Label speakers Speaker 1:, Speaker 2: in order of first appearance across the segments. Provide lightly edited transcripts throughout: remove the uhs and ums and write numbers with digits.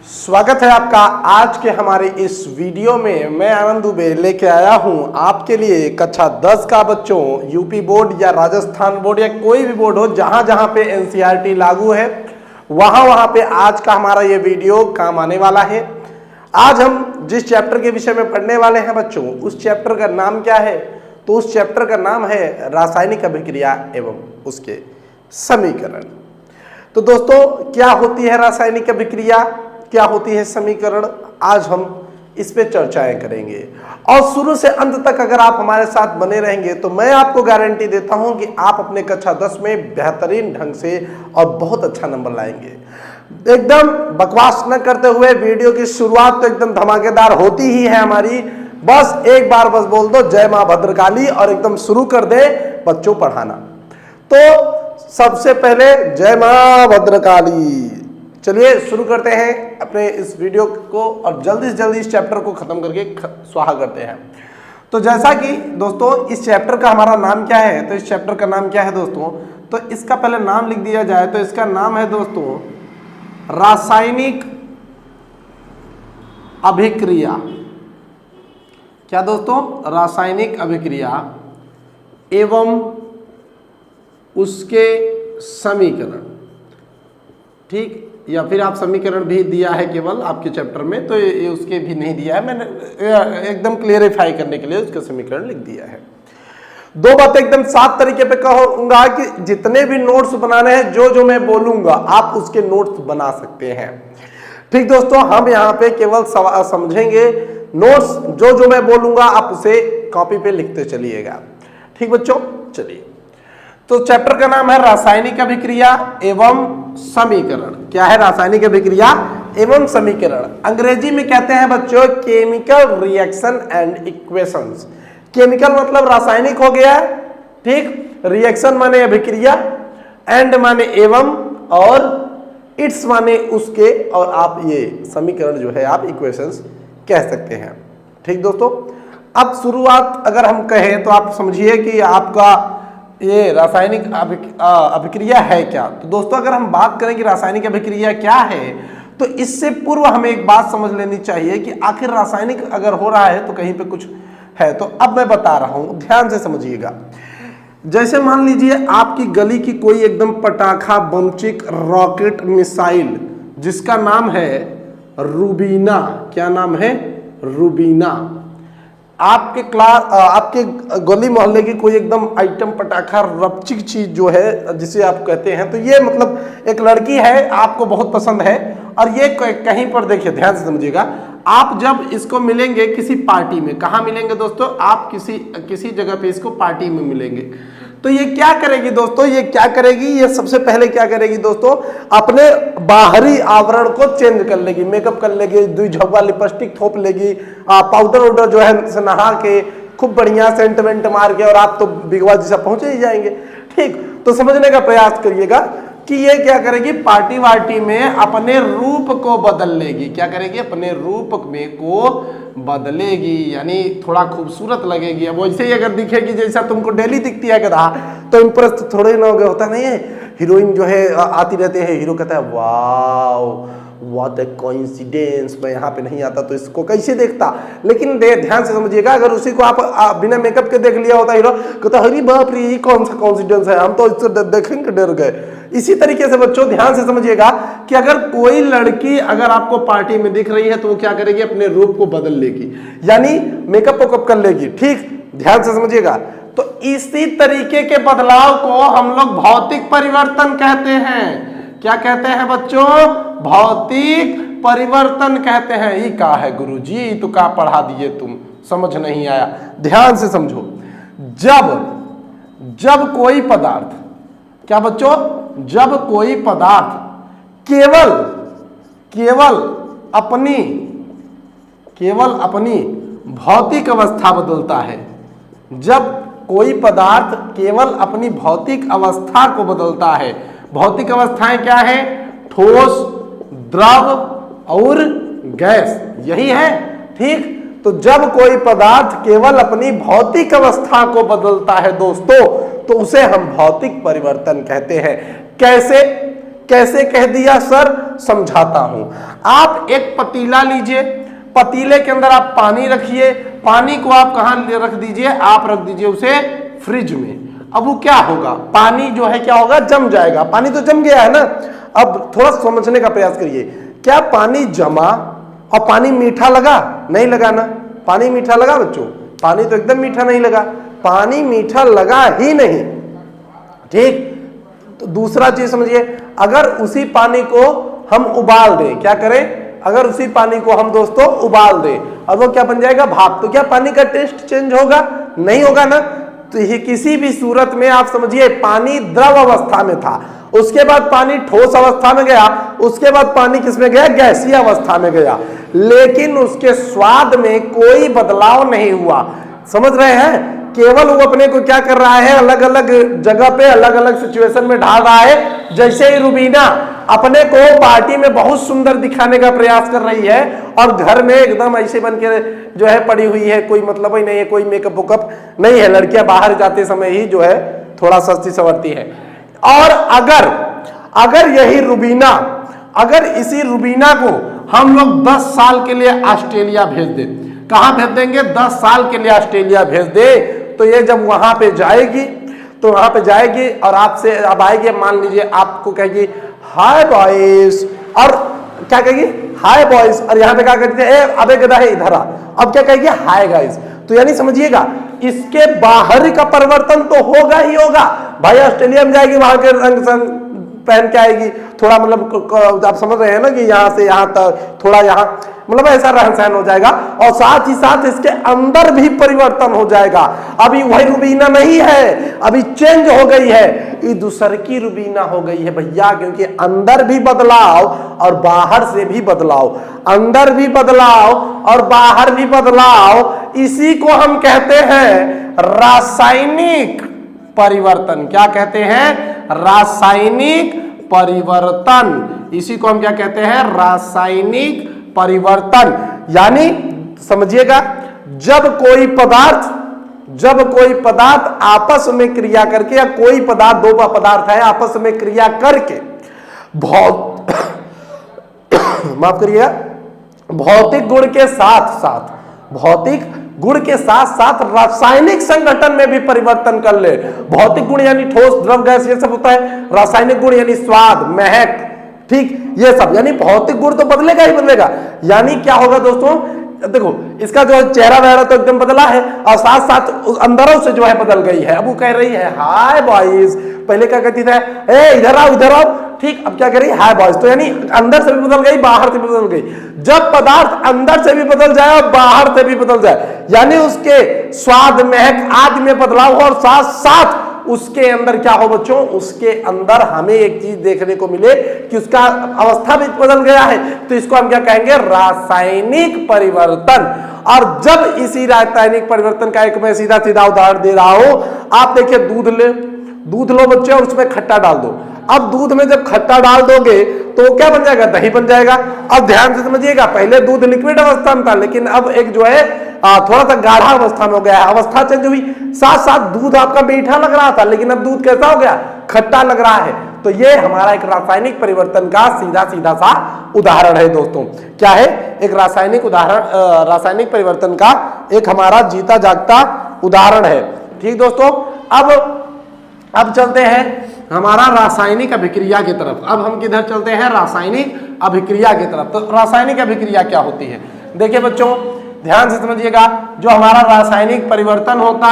Speaker 1: स्वागत है आपका आज के हमारे इस वीडियो में। मैं आनंद दुबे लेके आया हूं आपके लिए कक्षा 10 का बच्चों, यूपी बोर्ड या राजस्थान बोर्ड या कोई भी बोर्ड हो जहां जहां पे एनसीईआरटी लागू है वहां पे आज का हमारा ये वीडियो काम आने वाला है। आज हम जिस चैप्टर के विषय में पढ़ने वाले हैं बच्चों, उस चैप्टर का नाम क्या है? तो उस चैप्टर का नाम है रासायनिक अभिक्रिया एवं उसके समीकरण। तो दोस्तों, क्या होती है रासायनिक अभिक्रिया, क्या होती है समीकरण, आज हम इस पे चर्चाएं करेंगे। और शुरू से अंत तक अगर आप हमारे साथ बने रहेंगे तो मैं आपको गारंटी देता हूं कि आप अपने कक्षा 10 में बेहतरीन ढंग से और बहुत अच्छा नंबर लाएंगे। एकदम बकवास न करते हुए वीडियो की शुरुआत तो एकदम धमाकेदार होती ही है हमारी। बस एक बार बस बोल दो जय मां भद्रकाली और एकदम शुरू कर दे बच्चों पढ़ाना। तो सबसे पहले जय मां भद्रकाली। चलिए शुरू करते हैं अपने इस वीडियो को और जल्दी से जल्दी इस चैप्टर को खत्म करके स्वाहा करते हैं। तो जैसा कि दोस्तों इस चैप्टर का हमारा नाम क्या है, तो इस चैप्टर का नाम क्या है दोस्तों, तो इसका पहले नाम लिख दिया जाए तो इसका नाम है दोस्तों रासायनिक अभिक्रिया। क्या दोस्तों? रासायनिक अभिक्रिया एवं उसके समीकरण। ठीक, या फिर आप समीकरण भी दिया है केवल आपके चैप्टर में, तो ये उसके भी नहीं दिया है, मैंने एकदम क्लियरिफाई करने के लिए उसका समीकरण लिख दिया है। दो बातें एकदम साफ तरीके पे कहूंगा कि जितने भी नोट्स बनाने हैं, जो जो मैं बोलूंगा आप उसके नोट्स बना सकते हैं। ठीक दोस्तों, हम यहाँ पे केवल समझेंगे नोट्स, जो जो मैं बोलूंगा आप उसे कॉपी पे लिखते चलिएगा। ठीक बच्चों, चलिए। तो चैप्टर का नाम है रासायनिक अभिक्रिया एवं समीकरण। क्या है रासायनिक अभिक्रिया एवं समीकरण? अंग्रेजी में कहते हैं बच्चों chemical reaction and equations. Chemical मतलब रासायनिक हो गया, ठीक, रिएक्शन माने अभिक्रिया, एंड माने एवं, और इट्स माने उसके, और आप ये समीकरण जो है आप इक्वेशंस कह सकते हैं। ठीक दोस्तों, अब शुरुआत अगर हम कहें तो आप समझिए कि आपका ये रासायनिक अभिक्रिया है क्या। तो दोस्तों अगर हम बात करें कि रासायनिक अभिक्रिया क्या है, तो इससे पूर्व हमें एक बात समझ लेनी चाहिए कि आखिर रासायनिक अगर हो रहा है तो कहीं पे कुछ है। तो अब मैं बता रहा हूं, ध्यान से समझिएगा। जैसे मान लीजिए आपकी गली की कोई एकदम पटाखा बमचिक रॉकेट मिसाइल जिसका नाम है रूबीना। क्या नाम है? रूबीना। आपके आपके गली मोहल्ले की कोई एकदम आइटम पटाखा रपचिक चीज जो है जिसे आप कहते हैं, तो ये मतलब एक लड़की है, आपको बहुत पसंद है, और ये कहीं पर देखिए ध्यान से समझिएगा, आप जब इसको मिलेंगे किसी पार्टी में, कहाँ मिलेंगे दोस्तों? आप किसी जगह पे इसको पार्टी में मिलेंगे, तो ये क्या करेगी दोस्तों? ये क्या करेगी? ये सबसे पहले क्या करेगी दोस्तों? अपने बाहरी आवरण को चेंज कर लेगी, मेकअप कर लेगी, दुई झब्बा लिपस्टिक थोप लेगी, पाउडर वाउडर जो है से नहा के खूब बढ़िया सेंट वेंट मार के, और आप तो बिगवा जैसा पहुंचे ही जाएंगे। ठीक, तो समझने का प्रयास करिएगा कि ये क्या करेगी, पार्टी वार्टी में अपने रूप को बदल लेगी। क्या करेगी? अपने रूप में को बदलेगी, यानी थोड़ा खूबसूरत लगेगी। अब वैसे ही अगर दिखेगी जैसा तुमको डेली दिखती है गधा, तो इम्प्रेस तो थोड़े ही ना हो गए, होता नहीं है। हीरोइन जो है आती रहती है, हीरो कहता है वाओ व्हाट ए कोइंसिडेंस, मैं यहाँ पे नहीं आता तो इसको कैसे देखता। लेकिन ध्यान से समझिएगा, अगर उसी को आप बिना मेकअप के देख लिया होता हीरो, कहता अरे बाप रे ये कौन सा कोइंसिडेंस है, हम तो इससे देखेंगे डर गए। इसी तरीके से बच्चों ध्यान से समझिएगा कि अगर कोई लड़की अगर आपको पार्टी में दिख रही है तो वो क्या करेगी? अपने रूप को बदल लेगी, यानी मेकअप वेकअप कर लेगी। ठीक, ध्यान से समझिएगा। तो इसी तरीके के बदलाव को हम लोग भौतिक परिवर्तन कहते हैं। क्या कहते हैं बच्चों? भौतिक परिवर्तन कहते हैं। ये का है गुरुजी, तो का पढ़ा दिए तुम, समझ नहीं आया। ध्यान से समझो, जब कोई पदार्थ, क्या बच्चों? जब कोई पदार्थ केवल अपनी भौतिक अवस्था बदलता है, जब कोई पदार्थ केवल अपनी भौतिक अवस्था को बदलता है। भौतिक अवस्थाएं क्या है? ठोस, द्रव और गैस, यही है। ठीक, तो जब कोई पदार्थ केवल अपनी भौतिक अवस्था को बदलता है दोस्तों, तो उसे हम भौतिक परिवर्तन कहते हैं। कैसे? कैसे कह दिया सर, समझाता हूं। आप एक पतीला लीजिए, पतीले के अंदर आप पानी रखिए, पानी को आप कहां रख दीजिए, आप रख दीजिए उसे फ्रिज में। अब वो क्या होगा, पानी जो है क्या होगा, जम जाएगा। पानी तो जम गया है ना। अब थोड़ा समझने का प्रयास करिए, क्या पानी जमा और पानी मीठा लगा? नहीं लगा ना। पानी मीठा लगा बच्चों? पानी तो एकदम मीठा नहीं लगा, पानी मीठा लगा ही नहीं। ठीक, तो दूसरा चीज समझिए, अगर उसी पानी को हम उबाल दें, क्या करें, अगर उसी पानी को हम दोस्तों उबाल दें, और वो क्या बन जाएगा, भाप, तो क्या पानी का टेस्ट चेंज होगा? नहीं होगा ना। तो ये किसी भी सूरत में आप समझिए, पानी द्रव अवस्था में था, उसके बाद पानी ठोस अवस्था में गया, उसके बाद पानी किस में गया, गैसीय अवस्था में गया, लेकिन उसके स्वाद में कोई बदलाव नहीं हुआ। समझ रहे हैं? केवल वो अपने को क्या कर रहा है, अलग अलग जगह पे अलग अलग सिचुएशन में ढाल रहा है। जैसे ही रूबीना अपने को पार्टी में बहुत सुंदर दिखाने का प्रयास कर रही है और घर में एकदम ऐसे बन के जो है पड़ी हुई है, कोई मतलब ही नहीं है, कोई मेकअप वुकअप नहीं है, लड़कियां बाहर जाते समय ही जो है थोड़ा सस्ती सवरती है। और अगर यही रूबीना, अगर इसी रूबीना को हम लोग 10 साल के लिए ऑस्ट्रेलिया भेज दें, कहां भेज देंगे, 10 साल के लिए ऑस्ट्रेलिया भेज दे, तो ये जब वहां पे जाएगी, तो वहां पे जाएगी और आपसे अब आएगी, मान लीजिए आपको कहेगी हाय बॉयज, और क्या कहेगी, हाय बॉयज, और यहाँ पे क्या कहते हैं, अबे गधा है इधर आ, अब क्या कहेगी, हाय गाइज। तो यानी समझिएगा, इसके बाहरी का परिवर्तन तो होगा ही होगा। भाई ऑस्ट्रेलिया में जाएगी, वहां के रंग संग पहन के आएगी, थोड़ा मतलब आप समझ रहे हैं ना कि यहाँ से यहाँ तक थोड़ा यहाँ मतलब ऐसा रहन सहन हो जाएगा, और साथ ही साथ इसके अंदर भी परिवर्तन हो जाएगा। अभी वही रूबीना नहीं है, अभी चेंज हो गई है, ये दूसरी की रूबीना हो गई है भैया, क्योंकि अंदर भी बदलाव और बाहर से भी बदलाव, अंदर भी बदलाव और बाहर भी बदलाव, इसी को हम कहते हैं रासायनिक परिवर्तन। क्या कहते हैं, रासायनिक परिवर्तन। इसी को हम क्या कहते हैं, रासायनिक परिवर्तन। यानी समझिएगा, जब कोई पदार्थ आपस में क्रिया करके, या कोई पदार्थ, दो पदार्थ है आपस में क्रिया करके माफ करिएगा, भौतिक गुण के साथ साथ रासायनिक संगठन में भी परिवर्तन कर ले। भौतिक गुण यानी ठोस, द्रव, गैस, ये सब होता है। रासायनिक गुण यानी स्वाद, महक, ठीक, ये सब, यानी भौतिक गुण तो बदलेगा ही बदलेगा। यानी क्या होगा दोस्तों, देखो इसका जो चेहरा वगैरह तो एकदम बदला है, और साथ साथ अंदरों से जो है बदल गई है। अब वो कह रही है हाय बॉयज, पहले क्या कहती था, ए इधर आओ, ठीक, अब क्या कह रही है, हाय बॉयज। तो यानी अंदर से भी बदल गई, बाहर से भी बदल गई। जब पदार्थ अंदर से भी बदल जाए और बाहर से भी बदल जाए, यानी उसके स्वाद, महक आदि में बदलाव हो, और साथ साथ उसके अंदर क्या हो बच्चों, उसके अंदर हमें एक चीज देखने को मिले कि उसका अवस्था भी बदल गया है, तो इसको हम क्या कहेंगे, रासायनिक परिवर्तन। और जब इसी रासायनिक परिवर्तन का एक मैं सीधा सीधा उदाहरण दे रहा हूं, आप देखिए दूध लो बच्चे, और उसमें खट्टा डाल दो। अब दूध में जब खट्टा डाल दोगे तो क्या बन जाएगा, दही बन जाएगा। अब ध्यान से समझिएगा, पहले दूध लिक्विड अवस्था में था, लेकिन अब एक जो है थोड़ा सा गाढ़ा अवस्था में हो गया है, अवस्था चेंज हुई। साथ साथ दूध आपका मीठा लग रहा था, लेकिन अब दूध कैसा हो गया, खट्टा लग रहा है। तो ये हमारा एक रासायनिक परिवर्तन का सीधा सा उदाहरण है दोस्तों। क्या है, एक रासायनिक उदाहरण, रासायनिक परिवर्तन का एक हमारा जीता जागता उदाहरण है। ठीक दोस्तों, अब चलते हैं हमारा रासायनिक अभिक्रिया की तरफ। अब हम किधर चलते हैं, रासायनिक अभिक्रिया की तरफ। तो रासायनिक अभिक्रिया क्या होती है, देखिए बच्चों ध्यान से समझिएगा। जो हमारा रासायनिक परिवर्तन होता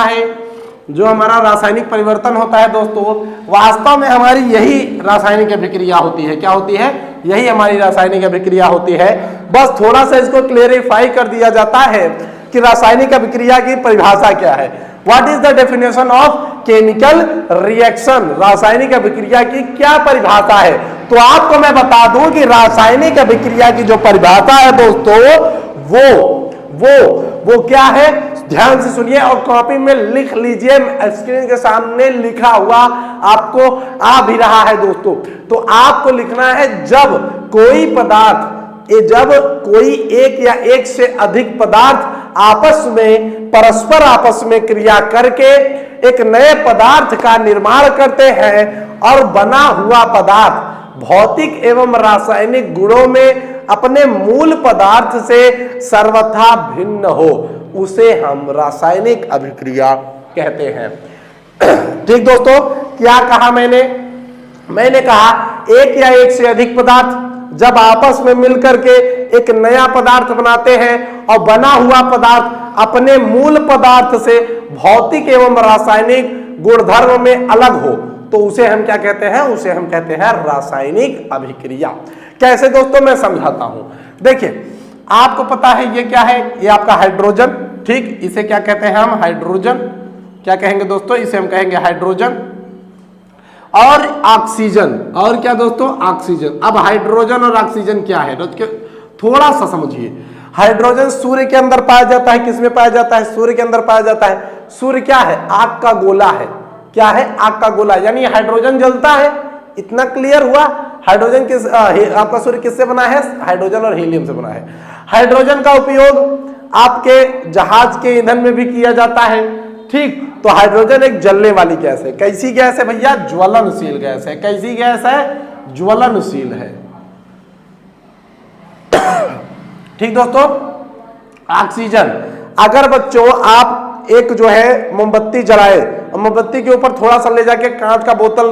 Speaker 1: है, दोस्तों वास्तव में हमारी यही रासायनिक अभिक्रिया होती है। क्या होती है, यही हमारी रासायनिक अभिक्रिया होती है। बस थोड़ा सा इसको क्लेरिफाई कर दिया जाता है कि रासायनिक अभिक्रिया की परिभाषा क्या है। What is the definition of chemical reaction, रासायनिक अभिक्रिया की क्या परिभाषा है। तो आपको मैं बता दूं कि रासायनिक अभिक्रिया की जो परिभाषा है दोस्तों, वो क्या है, ध्यान से सुनिए और कॉपी में लिख लीजिए। स्क्रीन के सामने लिखा हुआ आपको आ भी रहा है दोस्तों। तो आपको लिखना है, जब कोई एक या एक से अधिक पदार्थ परस्पर आपस में क्रिया करके एक नए पदार्थ का निर्माण करते हैं, और बना हुआ पदार्थ भौतिक एवं रासायनिक गुणों में अपने मूल पदार्थ से सर्वथा भिन्न हो, उसे हम रासायनिक अभिक्रिया कहते हैं। ठीक दोस्तों, क्या कहा मैंने कहा एक या एक से अधिक पदार्थ जब आपस में मिलकर के एक नया पदार्थ बनाते हैं और बना हुआ पदार्थ अपने मूल पदार्थ से भौतिक एवं रासायनिक गुणधर्म में अलग हो, तो उसे हम क्या कहते हैं? उसे हम कहते हैं रासायनिक अभिक्रिया। कैसे दोस्तों, मैं समझाता हूं। देखिए, आपको पता है ये क्या है? ये आपका हाइड्रोजन, ठीक, इसे क्या कहते हैं हम? हाइड्रोजन। क्या कहेंगे दोस्तों? इसे हम कहेंगे हाइड्रोजन। और ऑक्सीजन, और क्या दोस्तों? ऑक्सीजन। अब हाइड्रोजन और ऑक्सीजन क्या है? थोड़ा सा समझिए। हाइड्रोजन सूर्य के अंदर पाया जाता है। किसमें पाया जाता है? सूर्य के अंदर पाया जाता है। सूर्य क्या है? आग का गोला है। क्या है? आग का गोला, यानी हाइड्रोजन जलता है। इतना क्लियर हुआ? हाइड्रोजन किस आपका सूर्य किससे बना है? हाइड्रोजन और हीलियम से बना है। हाइड्रोजन का उपयोग आपके जहाज के ईंधन में भी किया जाता है, ठीक। तो हाइड्रोजन एक जलने वाली गैस है। कैसी गैस है भैया? ज्वलनशील गैस है। कैसी गैस है? ज्वलनशील है। ठीक दोस्तों, ऑक्सीजन, अगर बच्चों आप एक जो है मोमबत्ती जलाए, मोमबत्ती के ऊपर थोड़ा सा ले जाके कांच का बोतल,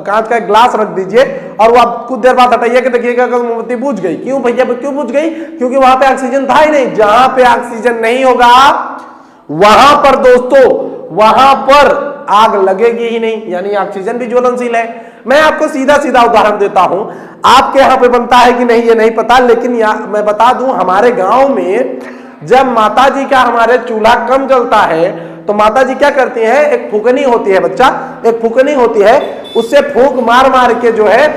Speaker 1: कांच का एक ग्लास रख दीजिए और वो आप कुछ देर बाद हटाइए कि देखिएगा कि मोमबत्ती बुझ गई। क्यों भैया, क्यों बुझ गई? क्योंकि वहां पे ऑक्सीजन था ही नहीं। जहां पे ऑक्सीजन नहीं होगा वहां पर दोस्तों, वहां पर आग लगेगी ही नहीं, यानी ऑक्सीजन भी ज्वलनशील है। मैं आपको सीधा सीधा उदाहरण देता हूं, आपके यहां पे बनता है कि नहीं ये नहीं पता, लेकिन मैं बता दूं, हमारे गांव में जब माता जी का हमारे चूल्हा कम जलता है तो माता जी क्या करती हैं? एक फूकनी होती है बच्चा, एक फूकनी होती है, उससे फूंक मार मार के जो है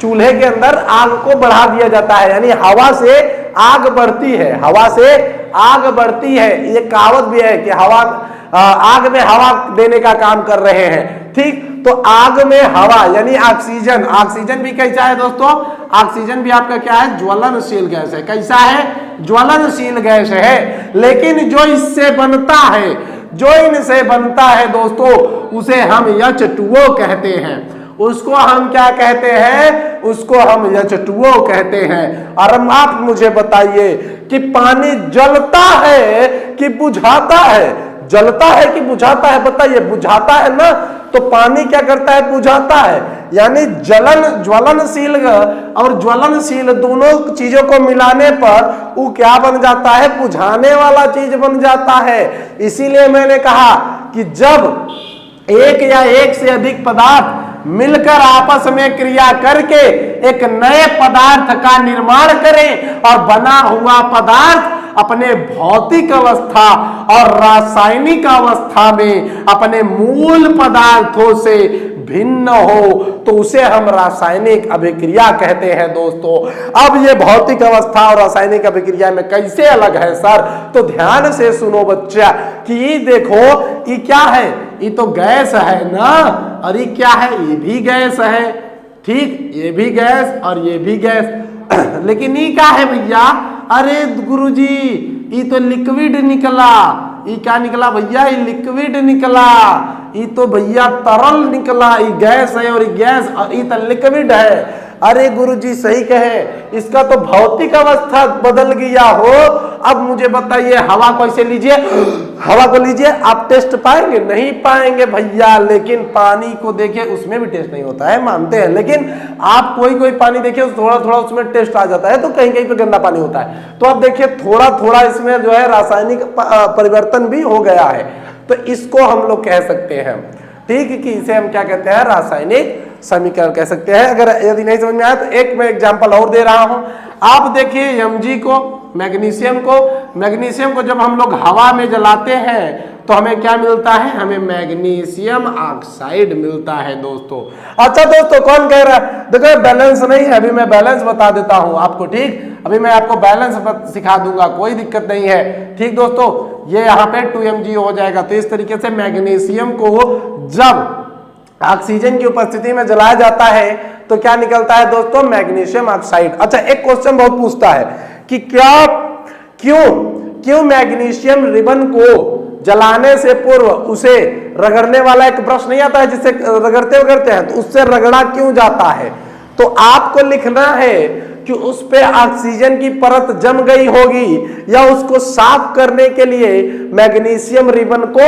Speaker 1: चूल्हे के अंदर आग को बढ़ा दिया जाता है, यानी हवा से आग बढ़ती है। हवा से आग बढ़ती है। ये कहावत भी है कि हवा आग में हवा देने का काम कर रहे हैं, ठीक। तो आग में हवा यानी ऑक्सीजन, ऑक्सीजन भी कैसा है दोस्तों? ऑक्सीजन भी आपका क्या है? ज्वलनशील गैस है। कैसा है? ज्वलनशील गैस है। लेकिन जो इससे बनता है, जो इनसे बनता है दोस्तों, उसे हम H2O कहते हैं। उसको हम क्या कहते हैं? उसको हम H2O कहते हैं। और आप मुझे बताइए कि पानी जलता है कि बुझाता है? जलता है कि बुझाता है? बताइए। बुझाता है ना, तो पानी क्या करता है? बुझाता है। यानी ज्वलनशील और ज्वलनशील दोनों चीजों को मिलाने पर वो क्या बन जाता है? बुझाने वाला चीज बन जाता है। इसीलिए मैंने कहा कि जब एक या एक से अधिक पदार्थ मिलकर आपस में क्रिया करके एक नए पदार्थ का निर्माण करें और बना हुआ पदार्थ अपने भौतिक अवस्था और रासायनिक अवस्था में अपने मूल पदार्थों से भिन्न हो, तो उसे हम रासायनिक अभिक्रिया कहते हैं दोस्तों। अब ये भौतिक अवस्था और रासायनिक अभिक्रिया में कैसे अलग है सर? तो ध्यान से सुनो बच्चा कि ये देखो, ये क्या है? ये तो गैस है ना, और ये क्या है? ये भी गैस है, ठीक। ये भी गैस और ये भी गैस। लेकिन ये क्या है भैया? अरे गुरुजी, ये तो लिक्विड निकला। ये क्या निकला भैया? ये लिक्विड निकला। ये तो भैया तरल निकला। ये गैस है और ये गैस और ये तो लिक्विड है। अरे गुरुजी सही कहे, इसका तो भौतिक अवस्था बदल गया हो। अब मुझे बताइए, हवा को ऐसे लीजिए, हवा को लीजिए, आप टेस्ट पाएंगे? नहीं पाएंगे भैया। लेकिन पानी को देखिए, उसमें भी टेस्ट नहीं होता है, मानते हैं। लेकिन आप कोई पानी देखिए, थोड़ा थोड़ा उसमें टेस्ट आ जाता है, तो कहीं कहीं पे गंदा पानी होता है। तो आप देखिए थोड़ा थोड़ा इसमें जो है रासायनिक परिवर्तन भी हो गया है। तो इसको हम लोग कह सकते हैं, ठीक, कि इसे हम क्या कहते हैं? रासायनिक समीकरण कह सकते हैं। अगर यदि नहीं समझ में आया तो एक मैं एग्जांपल और दे रहा हूं। आप देखिए Mg को, मैग्नीशियम को जब हम लोग हवा में जलाते हैं तो हमें क्या मिलता है? हमें मैग्नीशियम ऑक्साइड मिलता है दोस्तों। अच्छा दोस्तों, कौन कह रहा है? देखो बैलेंस नहीं है, अभी मैं बैलेंस बता देता हूं आपको, ठीक। अभी मैं आपको बैलेंस सिखा दूंगा, कोई दिक्कत नहीं है, ठीक दोस्तों। ये यहाँ पे 2Mg हो जाएगा। तो इस तरीके से मैग्नीशियम को जब ऑक्सीजन की उपस्थिति में जलाया जाता है तो क्या निकलता है दोस्तों? Magnesium oxide. अच्छा, एक क्वेश्चन बहुत पूछता है कि क्यों मैग्नीशियम रिबन को जलाने से पूर्व उसे रगड़ने वाला एक ब्रश नहीं आता है, जिससे रगड़ते हैं, तो उससे रगड़ा क्यों जाता है? तो आपको लिखना है कि उस पे ऑक्सीजन की परत जम गई होगी, या उसको साफ करने के लिए मैग्नीशियम रिबन को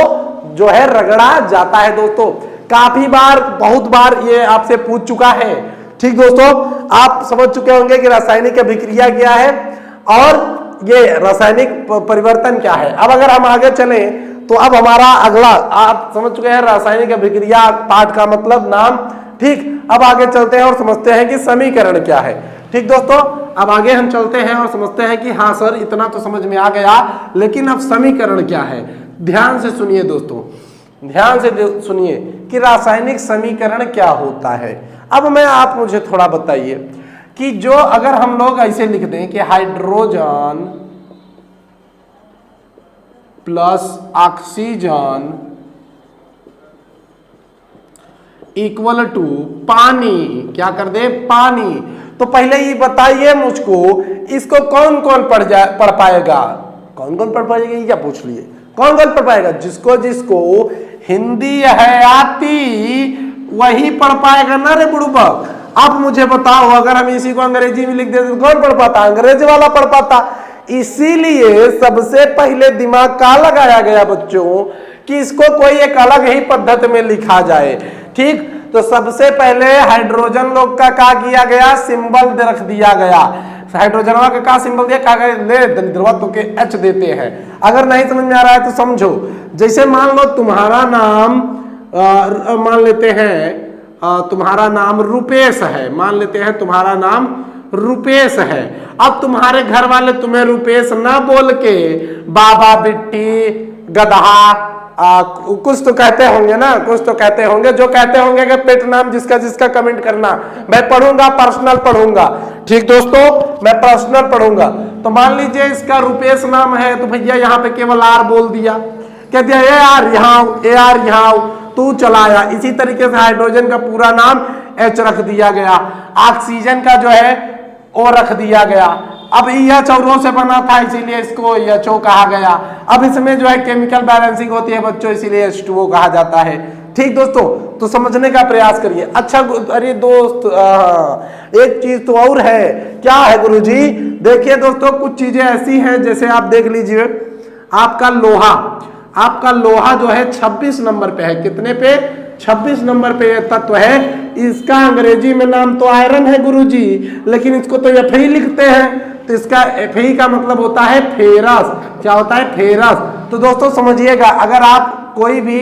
Speaker 1: जो है रगड़ा जाता है। दोस्तों काफी बार, बहुत बार ये आपसे पूछ चुका है। ठीक दोस्तों, आप समझ चुके होंगे कि रासायनिक अभिक्रिया क्या है और ये रासायनिक परिवर्तन क्या है। अब अगर हम आगे चलें तो अब हमारा अगला, आप समझ चुके हैं रासायनिक अभिक्रिया पाठ का मतलब, नाम। ठीक, अब आगे चलते हैं और समझते हैं कि समीकरण क्या है। ठीक दोस्तों, अब आगे हम चलते हैं और समझते हैं कि हाँ सर इतना तो समझ में आ गया, लेकिन अब समीकरण क्या है। ध्यान से सुनिए दोस्तों, ध्यान से सुनिए कि रासायनिक समीकरण क्या होता है। अब मैं, आप मुझे थोड़ा बताइए कि जो अगर हम लोग ऐसे लिख दें कि hydrogen plus oxygen equal to पानी, क्या कर दे, पानी, तो पहले ये बताइए मुझको, इसको कौन कौन पढ़ पाएगा, कौन कौन पढ़ पाएगा, ये क्या पूछ लिए, कौन कौन पढ़ पाएगा। जिसको जिसको हिंदी है आती वही पढ़ पाएगा ना रे बुड़बक। अब मुझे बताओ, अगर हम इसी को अंग्रेजी में लिख देते तो कौन पढ़ पाता, अंग्रेजी वाला पढ़ पाता। इसीलिए सबसे पहले दिमाग का लगाया गया बच्चों कि इसको कोई एक अलग ही पद्धति में लिखा जाए। ठीक, तो सबसे पहले हाइड्रोजन लोग का क्या किया गया, सिंबल रख दिया गया। हाइड्रोजन का क्या सिंबल दिया, क्या ले द्रवत्व के H देते हैं। अगर नहीं समझ में आ रहा है तो समझो, जैसे मान लो तुम्हारा नाम मान लेते हैं तुम्हारा नाम रुपेश है, मान लेते हैं तुम्हारा नाम रुपेश है। अब तुम्हारे घर वाले तुम्हें रुपेश ना बोल के बाबा, बिट्टी, गधा, कुछ तो कहते होंगे ना, कुछ तो कहते होंगे, जो कहते होंगे कि पेट नाम जिसका जिसका कमेंट करना, मैं पढ़ूंगा, पर्सनल पढ़ूंगा। ठीक दोस्तों, मैं पर्सनल पढ़ूंगा। तो मान लीजिए इसका रुपेश नाम है, तो भैया यहाँ पे केवल आर बोल दिया, कह दिया ए आर यहाँ तू चलाया। इसी तरीके से हाइड्रोजन का पूरा नाम H रख दिया गया, ऑक्सीजन का जो है O रख दिया गया। अब यह चौरों से बना था इसीलिए इसको HO कहा गया। अब इसमें जो है केमिकल बैलेंसिंग होती है बच्चों, इसीलिए H2O कहा जाता है। ठीक दोस्तों, तो समझने का प्रयास करिए। अच्छा अरे दोस्त, एक चीज तो और है, क्या है गुरुजी? देखिए दोस्तों, कुछ चीजें ऐसी हैं, जैसे आप देख लीजिए, आपका लोहा जो है 26 नंबर पे है। कितने पे? 26 नंबर पे यह तत्व है। इसका अंग्रेजी में नाम तो आयरन है गुरुजी, लेकिन इसको तो Fe लिखते हैं। तो इसका Fe का मतलब होता है फेरस। क्या होता है? फेरस। तो दोस्तों समझिएगा, अगर आप कोई भी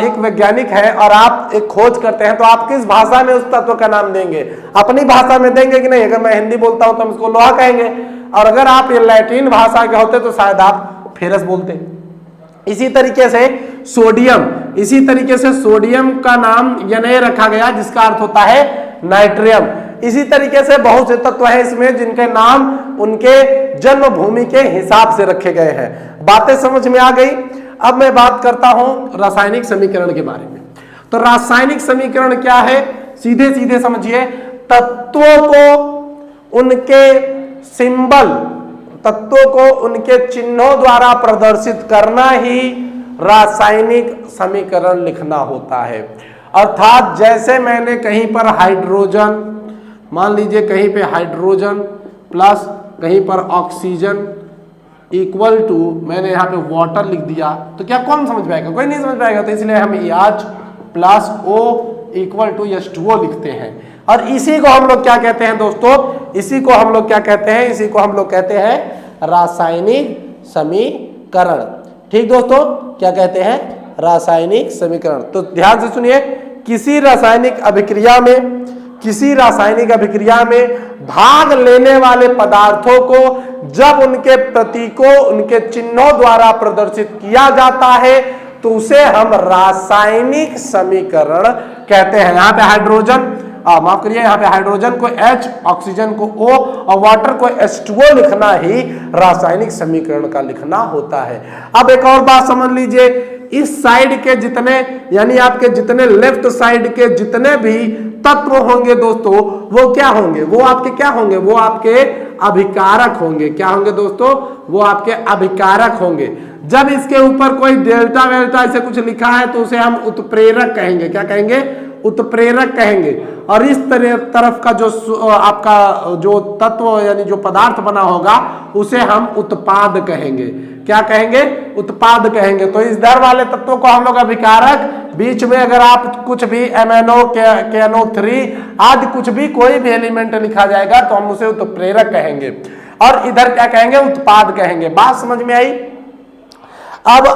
Speaker 1: एक वैज्ञानिक है और आप एक खोज करते हैं, तो आप किस भाषा में उस तत्व का नाम देंगे? अपनी भाषा में देंगे कि नहीं? अगर मैं हिंदी बोलता हूं तो हम इसको लोहा कहेंगे, और अगर आप ये लैटिन भाषा के होते तो शायद आप फेरस बोलते। इसी तरीके से सोडियम का नाम Na रखा गया, जिसका अर्थ होता है नाइट्रियम। इसी तरीके से बहुत से तत्व हैं इसमें जिनके नाम उनके जन्मभूमि के हिसाब से रखे गए हैं। बातें समझ में आ गई? अब मैं बात करता हूं रासायनिक समीकरण के बारे में। तो रासायनिक समीकरण क्या है? सीधे सीधे समझिए, तत्वों को उनके सिंबल, तत्वों को उनके चिन्हों द्वारा प्रदर्शित करना ही रासायनिक समीकरण लिखना होता है। अर्थात जैसे मैंने कहीं पर हाइड्रोजन, मान लीजिए कहीं पे हाइड्रोजन प्लस कहीं पर ऑक्सीजन इक्वल टू, मैंने यहाँ पे वाटर लिख दिया, तो क्या कौन समझ पाएगा? कोई नहीं समझ पाएगा। तो इसलिए हम H plus O equal to H2O लिखते हैं। और इसी को हम लोग क्या कहते हैं दोस्तों? इसी को हम लोग क्या कहते हैं? इसी को हम लोग कहते हैं रासायनिक समीकरण। ठीक दोस्तों, क्या कहते हैं? रासायनिक समीकरण। तो ध्यान से सुनिए, किसी रासायनिक अभिक्रिया में भाग लेने वाले पदार्थों को जब उनके प्रतीकों, उनके चिन्हों द्वारा प्रदर्शित किया जाता है, तो उसे हम रासायनिक समीकरण कहते हैं। यहाँ पे हाइड्रोजन, माफ करिए, यहाँ पे हाइड्रोजन को H, ऑक्सीजन को O और वाटर को H2O लिखना ही रासायनिक समीकरण का लिखना होता है। अब एक और बात समझ लीजिए, इस साइड के जितने, यानी आपके जितने लेफ्ट साइड के जितने भी तत्व होंगे दोस्तों, वो क्या होंगे? वो आपके क्या होंगे? वो आपके अभिकारक होंगे। क्या होंगे दोस्तों? वो आपके अभिकारक होंगे। जब इसके ऊपर कोई डेल्टा वेल्टा ऐसे कुछ लिखा है तो उसे हम उत्प्रेरक कहेंगे। क्या कहेंगे? उत्प्रेरक कहेंगे। और इस तरफ का जो आपका जो तत्व यानी जो पदार्थ बना होगा उसे हम उत्पाद कहेंगे। क्या कहेंगे? उत्पाद कहेंगे। तो इस इधर वाले तत्वों को हम लोग अभिकारक, बीच में अगर आप कुछ भी MnO KNO3 आदि कुछ भी कोई भी एलिमेंट लिखा जाएगा तो हम उसे उत्प्रेरक कहेंगे। और इधर क्या कहेंगे? उत्पाद कहेंगे। बात समझ में आई? अब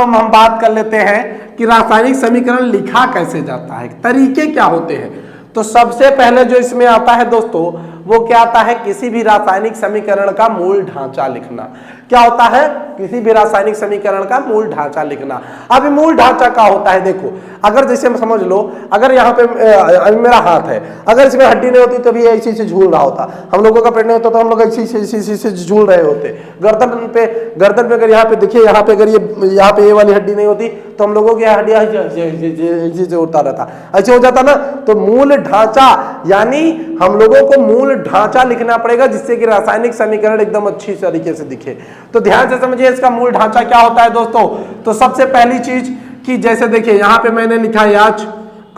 Speaker 1: हम बात कर लेते हैं कि रासायनिक समीकरण लिखा कैसे जाता है, तरीके क्या होते हैं। तो सबसे पहले जो इसमें आता है दोस्तों वो क्या आता है? किसी भी रासायनिक समीकरण का मूल ढांचा लिखना। क्या होता है? किसी भी रासायनिक समीकरण का मूल ढांचा लिखना। अब मूल ढांचा क्या होता है? देखो, अगर जैसे हम समझ लो, अगर यहाँ पे मेरा हाथ है, अगर इसमें हड्डी नहीं होती तो भी ऐसे से झूल रहा होता। हम लोगों का पेट नहीं होता तो हम लोग ऐसे से झूल रहे होते। गर्दन पे अगर यहाँ पे देखिए, यहाँ पे अगर यहाँ पे ये वाली हड्डी नहीं होती तो हम लोगों की हड्डियां ऐसे से उड़ता रहता, ऐसे हो जाता ना। तो मूल ढांचा यानी हम लोगों को मूल ढांचा लिखना पड़ेगा जिससे कि रासायनिक समीकरण एकदम अच्छी तरीके से दिखे। तो ध्यान से समझिए इसका मूल ढांचा क्या होता है दोस्तों। तो सबसे पहली चीज कि जैसे देखिए यहाँ पे मैंने लिखा है आज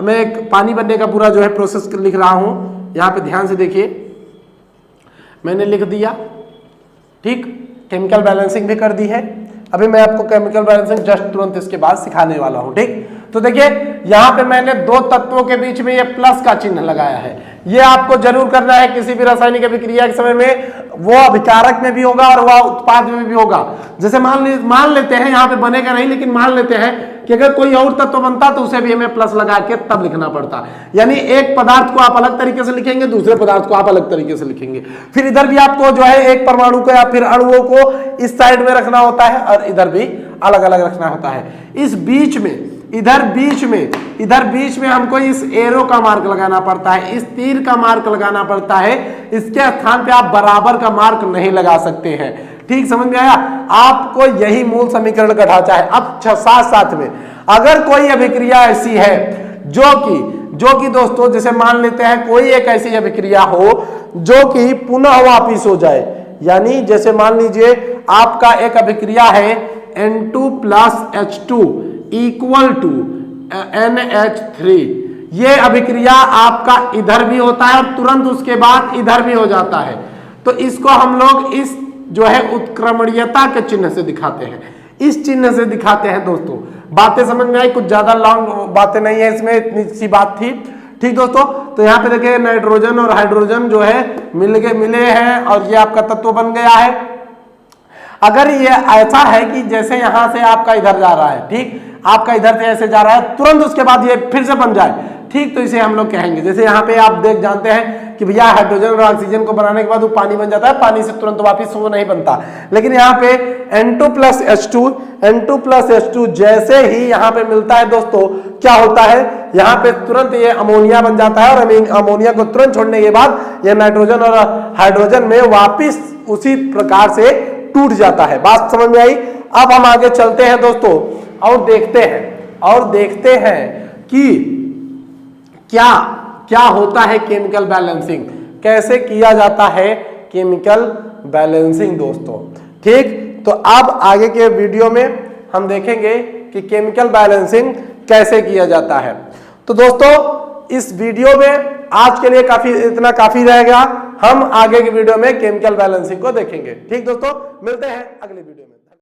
Speaker 1: मैं एक पानी बनने का पूरा जो है प्रोसेस लिख रहा हूं। यहाँ पे ध्यान से देखिए मैंने लिख दिया, ठीक। केमिकल बैलेंसिंग भी कर दी है। अभी मैं आपको केमिकल बैलेंसिंग जस्ट तुरंत इसके बाद सिखाने वाला हूं, ठीक। तो देखिए यहाँ पे मैंने दो तत्वों के बीच में ये प्लस का चिन्ह लगाया है। ये आपको जरूर करना है किसी भी रासायनिक अभिक्रिया के समय में। वो अभिकारक में भी होगा और वह उत्पाद में भी होगा। जैसे मान लेते हैं, यहाँ पे बनेगा नहीं लेकिन मान लेते हैं कि अगर कोई और तत्व बनता तो उसे भी हमें प्लस लगा के तब लिखना पड़ता। यानी एक पदार्थ को आप अलग तरीके से लिखेंगे, दूसरे पदार्थ को आप अलग तरीके से लिखेंगे। फिर इधर भी आपको जो है एक परमाणु को या फिर अणुओं को इस साइड में रखना होता है और इधर भी अलग अलग रखना होता है। इस बीच में इधर बीच में हमको इस एरो का मार्क लगाना पड़ता है, इस तीर का मार्क लगाना पड़ता है। इसके स्थान पे आप बराबर का मार्क नहीं लगा सकते हैं, ठीक। समझ में आया? आपको यही मूल समीकरण का ढांचा है। अब साथ में अगर कोई अभिक्रिया ऐसी है जो कि दोस्तों जैसे मान लेते हैं कोई एक ऐसी अभिक्रिया हो जो कि पुनः वापिस हो जाए। यानी जैसे मान लीजिए आपका एक अभिक्रिया है N2 + H2 equal to NH3। ये अभिक्रिया आपका इधर भी होता है और तुरंत उसके बाद इधर भी हो जाता है। तो इसको हम लोग इस जो है उत्क्रमणीयता के चिन्ह से दिखाते हैं, इस चिन्ह से दिखाते हैं दोस्तों। बातें समझ में आई? कुछ ज्यादा लॉन्ग बातें नहीं है इसमें, इतनी सी बात थी, ठीक दोस्तों। तो यहाँ पे देखिए नाइट्रोजन और हाइड्रोजन जो है मिले हैं और ये आपका तत्व बन गया है। अगर ये ऐसा है कि जैसे यहां से आपका इधर जा रहा है, ठीक, आपका इधर से ऐसे जा रहा है, तुरंत उसके बाद ये फिर से बन जाए, ठीक, तो इसे हम लोग कहेंगे। जैसे यहाँ पे आप जानते हैं कि भैया हाइड्रोजन और ऑक्सीजन को बनाने के बाद वो पानी बन जाता है, पानी से तुरंत वापस वो नहीं बनता। लेकिन यहाँ पे N2 + H2 जैसे ही यहाँ पे मिलता है दोस्तों, क्या होता है यहाँ पे तुरंत ये अमोनिया बन जाता है और अमोनिया को तुरंत छोड़ने के बाद ये नाइट्रोजन और हाइड्रोजन में वापिस उसी प्रकार से टूट जाता है। बात समझ में आई? अब हम आगे चलते हैं दोस्तों और देखते हैं कि क्या होता है केमिकल बैलेंसिंग, कैसे किया जाता है केमिकल बैलेंसिंग दोस्तों, ठीक। तो अब आगे के वीडियो में हम देखेंगे कि केमिकल बैलेंसिंग कैसे किया जाता है। तो दोस्तों इस वीडियो में आज के लिए इतना काफी रहेगा। हम आगे की वीडियो में केमिकल बैलेंसिंग को देखेंगे, ठीक दोस्तों। मिलते हैं अगली वीडियो में।